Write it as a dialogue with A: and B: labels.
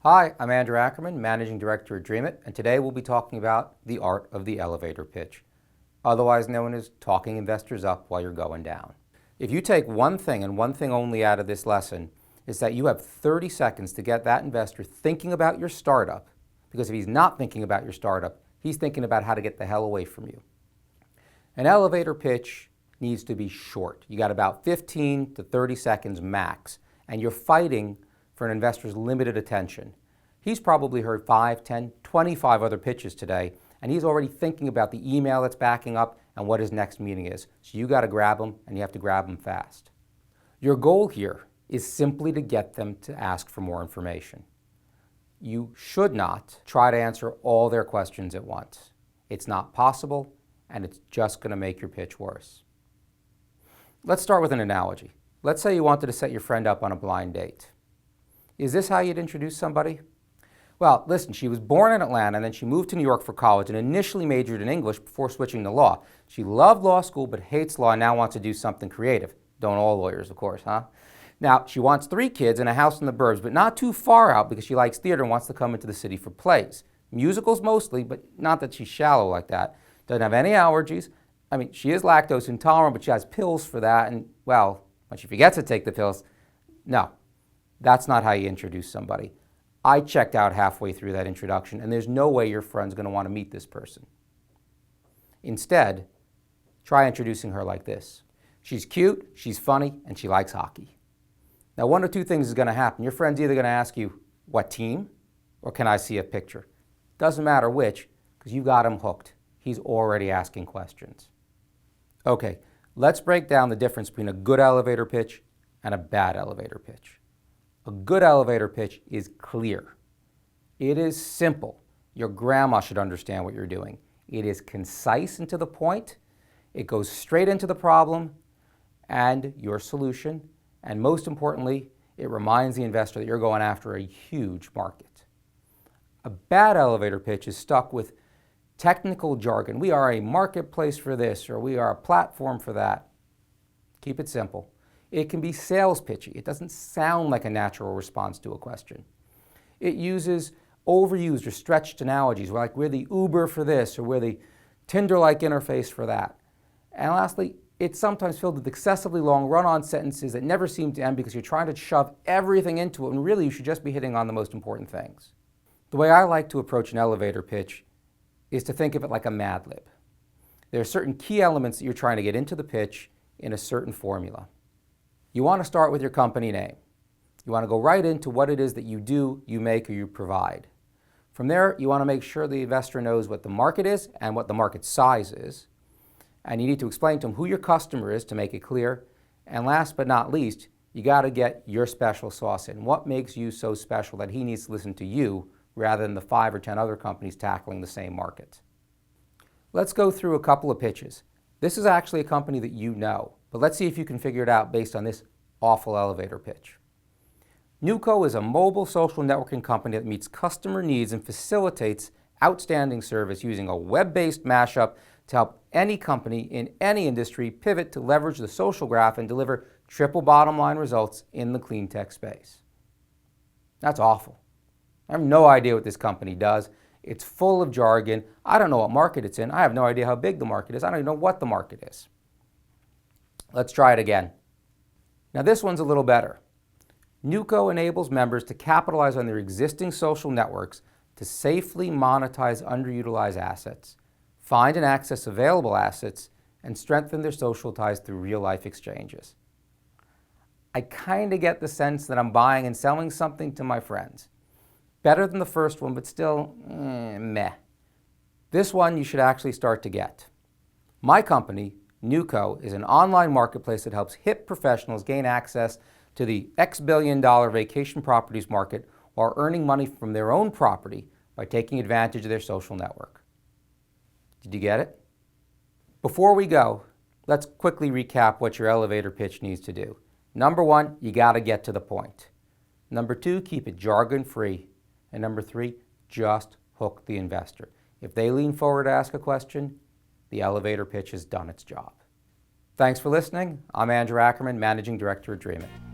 A: Hi, I'm Andrew Ackerman, Managing Director at DreamIt, and today we'll be talking about the art of the elevator pitch, otherwise known as talking investors up while you're going down. If you take one thing and one thing only out of this lesson, is that you have 30 seconds to get that investor thinking about your startup, because if he's not thinking about your startup, he's thinking about how to get the hell away from you. An elevator pitch needs to be short. You got about 15 to 30 seconds max, and you're fighting for an investor's limited attention. He's probably heard 5, 10, 25 other pitches today, and he's already thinking about the email that's backing up and what his next meeting is. So you got to grab him, and you have to grab him fast. Your goal here is simply to get them to ask for more information. You should not try to answer all their questions at once. It's not possible, and it's just going to make your pitch worse. Let's start with an analogy. Let's say you wanted to set your friend up on a blind date. Is this how you'd introduce somebody? Well, listen, she was born in Atlanta and then she moved to New York for college and initially majored in English before switching to law. She loved law school but hates law and now wants to do something creative. Don't all lawyers, of course, huh? Now, she wants 3 kids and a house in the burbs, but not too far out because she likes theater and wants to come into the city for plays. Musicals mostly, but not that she's shallow like that. Doesn't have any allergies. I mean, she is lactose intolerant, but she has pills for that. And, well, when she forgets to take the pills, no. That's not how you introduce somebody. I checked out halfway through that introduction, and there's no way your friend's going to want to meet this person. Instead, try introducing her like this. She's cute, she's funny, and she likes hockey. Now, one of 2 things is going to happen. Your friend's either going to ask you, what team? Or can I see a picture? Doesn't matter which, because you got him hooked. He's already asking questions. Okay, let's break down the difference between a good elevator pitch and a bad elevator pitch. A good elevator pitch is clear. It is simple. Your grandma should understand what you're doing. It is concise and to the point. It goes straight into the problem and your solution. And most importantly, it reminds the investor that you're going after a huge market. A bad elevator pitch is stuck with technical jargon. We are a marketplace for this, or we are a platform for that. Keep it simple. It can be sales pitchy. It doesn't sound like a natural response to a question. It uses overused or stretched analogies, like we're the Uber for this, or we're the Tinder-like interface for that. And lastly, it's sometimes filled with excessively long run-on sentences that never seem to end because you're trying to shove everything into it, and really you should just be hitting on the most important things. The way I like to approach an elevator pitch is to think of it like a Mad Lib. There are certain key elements that you're trying to get into the pitch in a certain formula. You want to start with your company name. You want to go right into what it is that you do, you make, or you provide. From there, you want to make sure the investor knows what the market is and what the market size is. And you need to explain to him who your customer is to make it clear. And last but not least, you got to get your special sauce in. What makes you so special that he needs to listen to you rather than the 5 or 10 other companies tackling the same market? Let's go through a couple of pitches. This is actually a company that you know, but let's see if you can figure it out based on this awful elevator pitch. Newco is a mobile social networking company that meets customer needs and facilitates outstanding service using a web-based mashup to help any company in any industry pivot to leverage the social graph and deliver triple bottom line results in the clean tech space. That's awful. I have no idea what this company does. It's full of jargon. I don't know what market it's in. I have no idea how big the market is. I don't even know what the market is. Let's try it again. Now this one's a little better. Newco enables members to capitalize on their existing social networks to safely monetize underutilized assets, find and access available assets, and strengthen their social ties through real-life exchanges. I kind of get the sense that I'm buying and selling something to my friends. Better than the first one, but still, meh. This one you should actually start to get. My company, Newco, is an online marketplace that helps hip professionals gain access to the X billion-dollar vacation properties market while earning money from their own property by taking advantage of their social network. Did you get it? Before we go, let's quickly recap what your elevator pitch needs to do. Number 1, you got to get to the point. Number 2, keep it jargon-free. And number 3, just hook the investor. If they lean forward to ask a question, the elevator pitch has done its job. Thanks for listening. I'm Andrew Ackerman, Managing Director at DreamIt.